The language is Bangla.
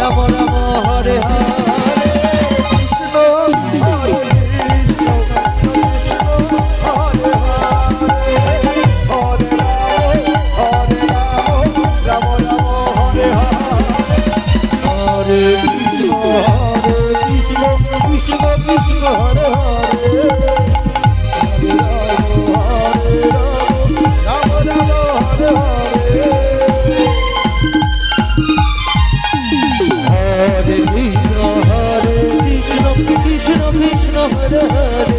Ram Ram Hare Hare Krishna Hare Krishna Krishna Hare Hare Hare Ram Ram Ram Hare Hare Hare Krishna Krishna Krishna Hare Hare Ram Ram Hare Hare Hare Krishna Krishna Krishna Hare Hare